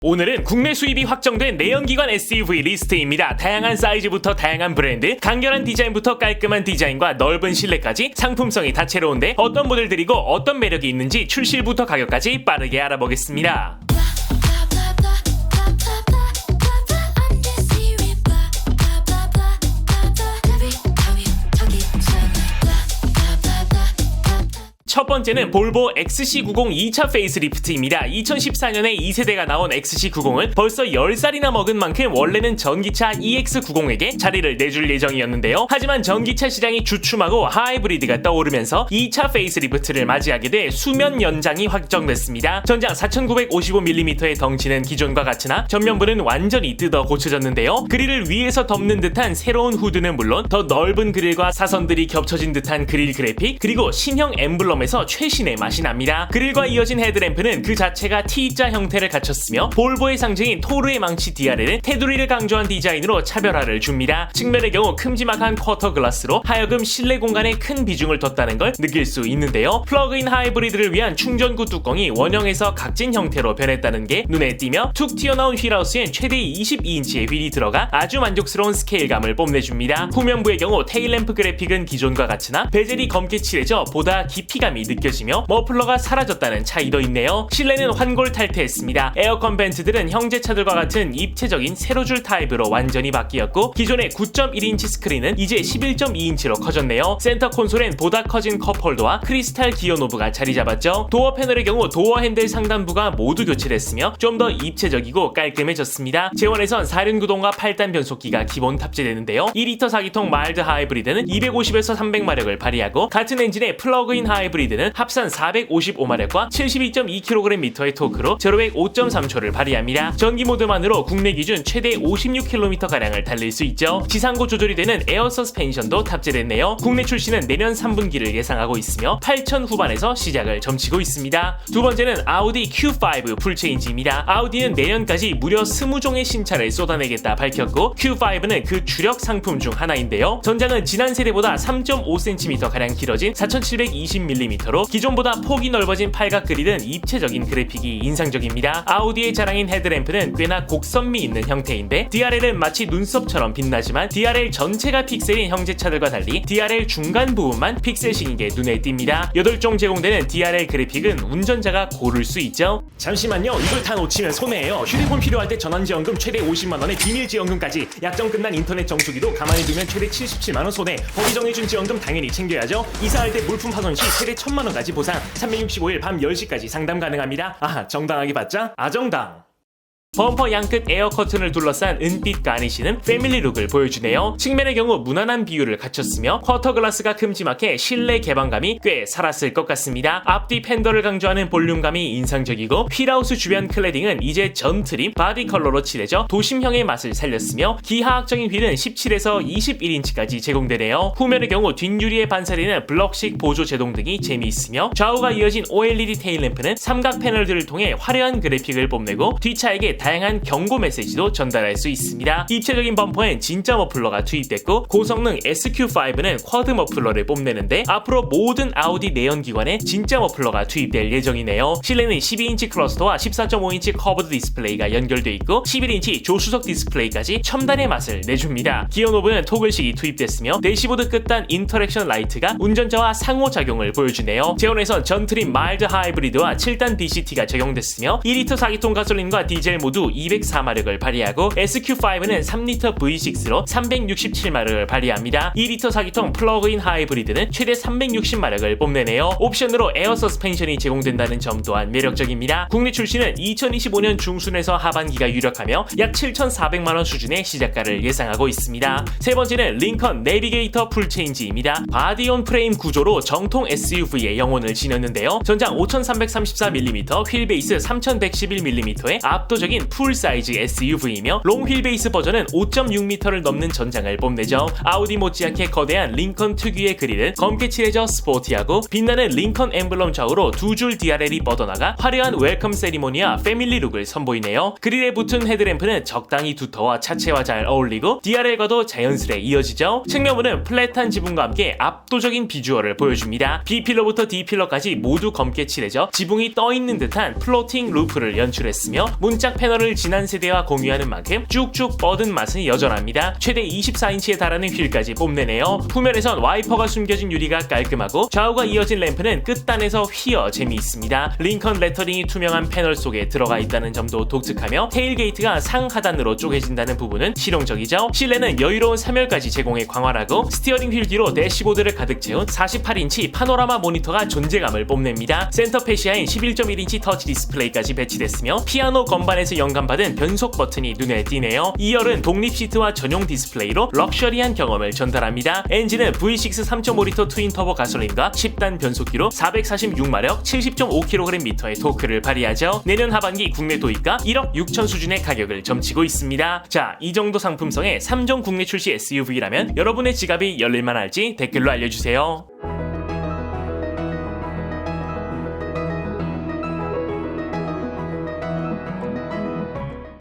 오늘은 국내 수입이 확정된 내연기관 SUV 리스트입니다. 다양한 사이즈부터 다양한 브랜드, 간결한 디자인부터 깔끔한 디자인과 넓은 실내까지 상품성이 다채로운데 어떤 모델들이고 어떤 매력이 있는지 출시일부터 가격까지 빠르게 알아보겠습니다. 첫 번째는 볼보 XC90 2차 페이스리프트입니다. 2014년에 2세대가 나온 XC90은 벌써 10살이나 먹은 만큼 원래는 전기차 EX90에게 자리를 내줄 예정이었는데요. 하지만 전기차 시장이 주춤하고 하이브리드가 떠오르면서 2차 페이스리프트를 맞이하게 돼 수면 연장이 확정됐습니다. 전장 4955mm의 덩치는 기존과 같으나 전면부는 완전히 뜯어 고쳐졌는데요. 그릴을 위에서 덮는 듯한 새로운 후드는 물론 더 넓은 그릴과 사선들이 겹쳐진 듯한 그릴 그래픽, 그리고 신형 엠블럼 에서 최신의 맛이 납니다. 그릴과 이어진 헤드램프는 그 자체가 T자 형태를 갖췄으며 볼보의 상징인 토르의 망치 DRL은 테두리를 강조한 디자인으로 차별화를 줍니다. 측면의 경우 큼지막한 쿼터 글라스로 하여금 실내 공간에 큰 비중을 뒀다는 걸 느낄 수 있는데요. 플러그인 하이브리드를 위한 충전구 뚜껑이 원형에서 각진 형태로 변했다는 게 눈에 띄며 툭 튀어나온 휠하우스엔 최대 22인치의 휠이 들어가 아주 만족스러운 스케일감을 뽐내줍니다. 후면부의 경우 테일램프 그래픽은 기존과 같으나 베젤이 검게 칠해져 보다 깊이감이 느껴지며 머플러가 사라졌다는 차이도 있네요. 실내는 환골 탈퇴했습니다. 에어컨 벤트들은 형제차들과 같은 입체적인 세로줄 타입으로 완전히 바뀌었고 기존의 9.1인치 스크린은 이제 11.2인치로 커졌네요. 센터 콘솔엔 보다 커진 컵홀더와 크리스탈 기어 노브가 자리 잡았죠. 도어 패널의 경우 도어 핸들 상단부가 모두 교체됐으며 좀 더 입체적이고 깔끔해졌습니다. 제원에선 4륜구동과 8단 변속기가 기본 탑재되는데요. 2리터 4기통 마일드 하이브리드는 250에서 300마력을 발휘하고 같은 엔진의 플러그인 하이브리드는 합산 455마력과 72.2kgm의 토크로 0-100 5.3초를 발휘합니다. 전기 모드만으로 국내 기준 최대 56km가량을 달릴 수 있죠. 지상고 조절이 되는 에어 서스펜션도 탑재됐네요. 국내 출시는 내년 3분기를 예상하고 있으며 8천 후반에서 시작을 점치고 있습니다. 두 번째는 아우디 Q5 풀체인지입니다. 아우디는 내년까지 무려 20종의 신차를 쏟아내겠다 밝혔고 Q5는 그 주력 상품 중 하나인데요. 전장은 지난 세대보다 3.5cm가량 길어진 4720mm로 기존보다 폭이 넓어진 팔각 그릴은 입체적인 그래픽이 인상적입니다. 아우디의 자랑인 헤드램프는 꽤나 곡선미 있는 형태인데 DRL은 마치 눈썹처럼 빛나지만 DRL 전체가 픽셀인 형제차들과 달리 DRL 중간 부분만 픽셀식인 게 눈에 띕니다. 8종 제공되는 DRL 그래픽은 운전자가 고를 수 있죠. 잠시만요. 이걸 다 놓치면 손해예요. 휴대폰 필요할 때 전환지원금 최대 50만원에 비밀지원금까지, 약정 끝난 인터넷 정수기도 가만히 두면 최대 77만원 손해, 법이 정해준 지원금 당연히 챙겨야죠. 이사할 때 물품 파손 시 최대 1000만원까지 보상, 365일 밤 10시까지 상담 가능합니다. 아, 정당하게 받자? 아정당. 범퍼 양끝 에어 커튼을 둘러싼 은빛 가니쉬는 패밀리 룩을 보여주네요. 측면의 경우 무난한 비율을 갖췄으며 쿼터 글라스가 큼지막해 실내 개방감이 꽤 살았을 것 같습니다. 앞뒤 팬더를 강조하는 볼륨감이 인상적이고 휠하우스 주변 클래딩은 이제 전 트림 바디 컬러로 칠해져 도심형의 맛을 살렸으며 기하학적인 휠은 17에서 21인치까지 제공되네요. 후면의 경우 뒷유리에 반사되는 블럭식 보조 제동 등이 재미있으며 좌우가 이어진 OLED 테일램프는 삼각 패널들을 통해 화려한 그래픽을 뽐내고 뒷차에게 다양한 경고 메시지도 전달할 수 있습니다. 입체적인 범퍼엔 진짜 머플러가 투입됐고 고성능 SQ5는 쿼드 머플러를 뽐내는데 앞으로 모든 아우디 내연기관에 진짜 머플러가 투입될 예정이네요. 실내는 12인치 클러스터와 14.5인치 커브드 디스플레이가 연결돼 있고 11인치 조수석 디스플레이까지 첨단의 맛을 내줍니다. 기어 노브는 토글식이 투입됐으며 대시보드 끝단 인터랙션 라이트가 운전자와 상호작용을 보여주네요. 제온에선 전 트림 마일드 하이브리드와 7단 DCT가 적용됐으며 2리터 4기통 가솔린과 디젤 모두 204마력을 발휘하고 SQ5는 3리터 V6로 367마력을 발휘합니다. 2리터 4기통 플러그인 하이브리드는 최대 360마력을 뽐내네요. 옵션으로 에어 서스펜션이 제공된다는 점 또한 매력적입니다. 국내 출시는 2025년 중순에서 하반기가 유력하며 약 7,400만원 수준의 시작가를 예상하고 있습니다. 세 번째는 링컨 내비게이터 풀체인지입니다. 바디온 프레임 구조로 정통 SUV의 영혼을 지녔는데요. 전장 5334mm, 휠베이스 3111mm의 압도적인 풀 사이즈 SUV이며 롱 휠베이스 버전은 5.6m를 넘는 전장을 뽐내죠. 아우디 못지않게 거대한 링컨 특유의 그릴은 검게 칠해져 스포티하고 빛나는 링컨 엠블럼 좌우로 두 줄 DRL이 뻗어나가 화려한 웰컴 세리머니와 패밀리 룩을 선보이네요. 그릴에 붙은 헤드램프는 적당히 두터워 차체와 잘 어울리고 DRL과도 자연스레 이어지죠. 측면부는 플랫한 지붕과 함께 압도적인 비주얼을 보여줍니다. B필러부터 D필러까지 모두 검게 칠해져 지붕이 떠있는 듯한 플로팅 루프를 연출했으며 문짝 패널 패널을 지난 세대와 공유하는 만큼 쭉쭉 뻗은 맛은 여전합니다. 최대 24인치에 달하는 휠까지 뽐내네요. 후면에선 와이퍼가 숨겨진 유리가 깔끔하고 좌우가 이어진 램프는 끝단에서 휘어 재미있습니다. 링컨 레터링이 투명한 패널 속에 들어가 있다는 점도 독특하며 테일게이트가 상하단으로 쪼개진다는 부분은 실용적이죠. 실내는 여유로운 3열까지 제공해 광활하고 스티어링 휠 뒤로 대시보드를 가득 채운 48인치 파노라마 모니터가 존재감을 뽐냅니다. 센터 패시아인 11.1인치 터치 디스플레이까지 배치됐으며 피아노 건반에서 영감받은 변속 버튼이 눈에 띄네요. 2열은 독립 시트와 전용 디스플레이로 럭셔리한 경험을 전달합니다. 엔진은 V6 3.5L 트윈 터보 가솔린과 10단 변속기로 446마력 70.5kgm의 토크를 발휘하죠. 내년 하반기 국내 도입가 1억 6천 수준의 가격을 점치고 있습니다. 자, 이 정도 상품성의 3종 국내 출시 SUV라면 여러분의 지갑이 열릴만 할지 댓글로 알려주세요.